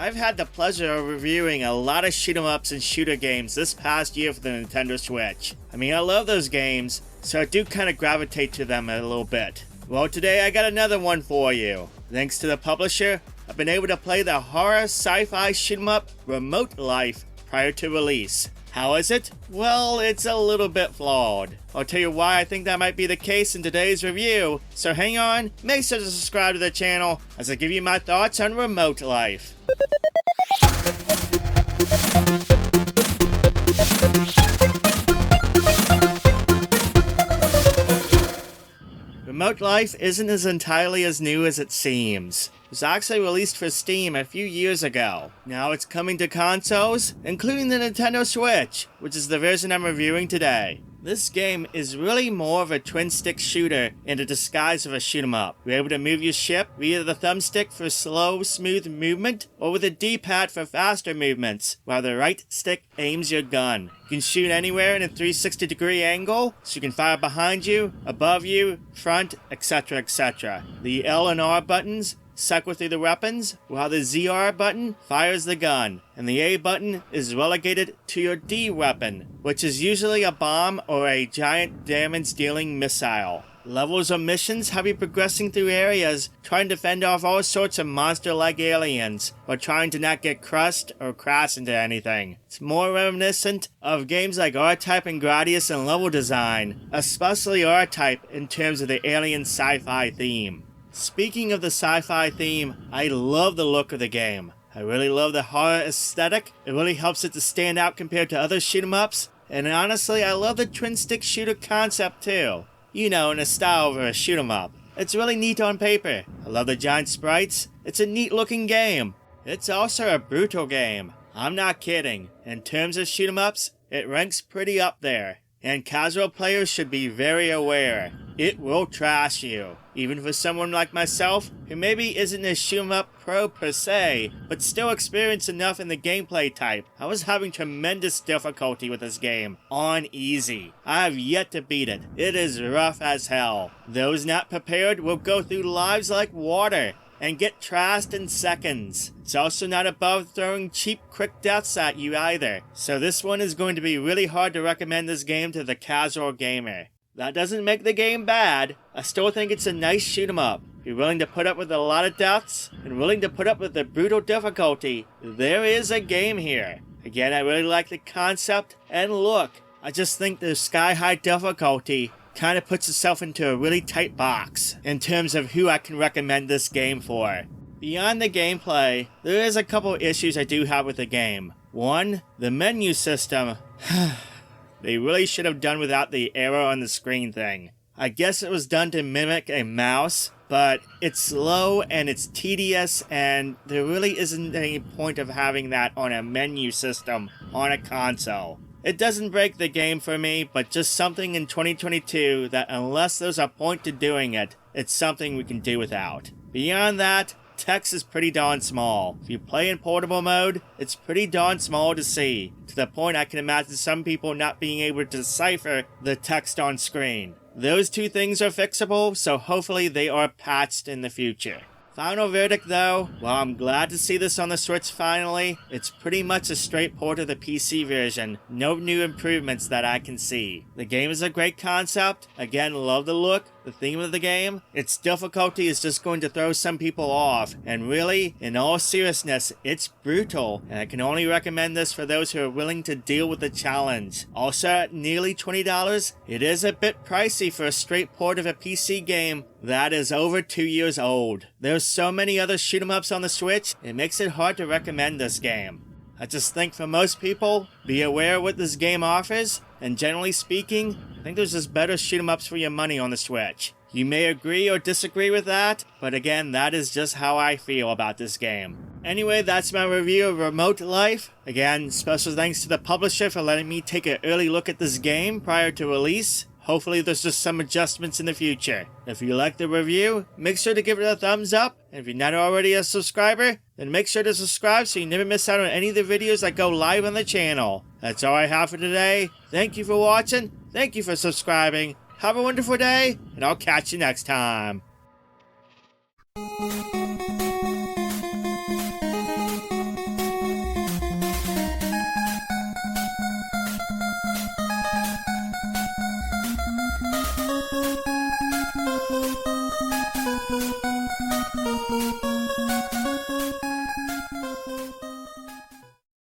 I've had the pleasure of reviewing a lot of shoot 'em ups and shooter games this past year for the Nintendo Switch. I mean, I love those games, so I do kind of gravitate to them a little bit. Well, today I got another one for you. Thanks to the publisher, I've been able to play the horror sci-fi shoot 'em up Remote Life prior to release. How is it? Well, it's a little bit flawed. I'll tell you why I think that might be the case in today's review, so hang on, make sure to subscribe to the channel as I give you my thoughts on Remote Life. Remote Life isn't as entirely as new as it seems. It was actually released for Steam a few years ago. Now it's coming to consoles, including the Nintendo Switch, which is the version I'm reviewing today. This game is really more of a twin-stick shooter in the disguise of a shoot-'em-up. You're able to move your ship via the thumbstick for slow, smooth movement, or with a D-pad for faster movements, while the right stick aims your gun. You can shoot anywhere in a 360-degree angle, so you can fire behind you, above you, front, etc., etc. The L and R buttons cycle through the weapons, while the ZR button fires the gun, and the A button is relegated to your D weapon, which is usually a bomb or a giant damage-dealing missile. Levels or missions have you progressing through areas, trying to fend off all sorts of monster-like aliens, while trying to not get crushed or crash into anything. It's more reminiscent of games like R-Type and Gradius in level design, especially R-Type in terms of the alien sci-fi theme. Speaking of the sci-fi theme, I love the look of the game. I really love the horror aesthetic. It really helps it to stand out compared to other shoot-'em-ups. And honestly, I love the twin-stick shooter concept too. You know, in the style of a shoot-'em-up. It's really neat on paper. I love the giant sprites. It's a neat-looking game. It's also a brutal game. I'm not kidding. In terms of shoot-'em-ups, it ranks pretty up there. And casual players should be very aware. It will trash you. Even for someone like myself, who maybe isn't a shoot-'em-up pro per se, but still experienced enough in the gameplay type. I was having tremendous difficulty with this game, on easy. I have yet to beat it. It is rough as hell. Those not prepared will go through lives like water, and get trashed in seconds. It's also not above throwing cheap quick deaths at you either, so this one is going to be really hard to recommend this game to the casual gamer. That doesn't make the game bad. I still think it's a nice shoot 'em up. If you're willing to put up with a lot of deaths, and willing to put up with the brutal difficulty, there is a game here. Again, I really like the concept and look. I just think the sky-high difficulty kind of puts itself into a really tight box in terms of who I can recommend this game for. Beyond the gameplay, there is a couple issues I do have with the game. One, the menu system. They really should have done without the arrow on the screen thing. I guess it was done to mimic a mouse, but it's slow and it's tedious, and there really isn't any point of having that on a menu system on a console. It doesn't break the game for me, but just something in 2022 that unless there's a point to doing it, it's something we can do without. Beyond that, text is pretty darn small. If you play in portable mode, it's pretty darn small to see, to the point I can imagine some people not being able to decipher the text on screen. Those two things are fixable, so hopefully they are patched in the future. Final verdict though, while I'm glad to see this on the Switch finally, it's pretty much a straight port of the PC version, no new improvements that I can see. The game is a great concept, again love the look, the theme of the game. Its difficulty is just going to throw some people off, and really, in all seriousness, it's brutal, and I can only recommend this for those who are willing to deal with the challenge. Also at nearly $20, it is a bit pricey for a straight port of a PC game that is over 2 years old. There's so many other shoot 'em ups on the Switch, it makes it hard to recommend this game. I just think for most people, be aware of what this game offers, and generally speaking, I think there's just better shoot 'em ups for your money on the Switch. You may agree or disagree with that, but again, that is just how I feel about this game. Anyway, that's my review of Remote Life. Again, special thanks to the publisher for letting me take an early look at this game prior to release. Hopefully there's just some adjustments in the future. If you like the review, make sure to give it a thumbs up. And if you're not already a subscriber, then make sure to subscribe so you never miss out on any of the videos that go live on the channel. That's all I have for today. Thank you for watching. Thank you for subscribing. Have a wonderful day, and I'll catch you next time.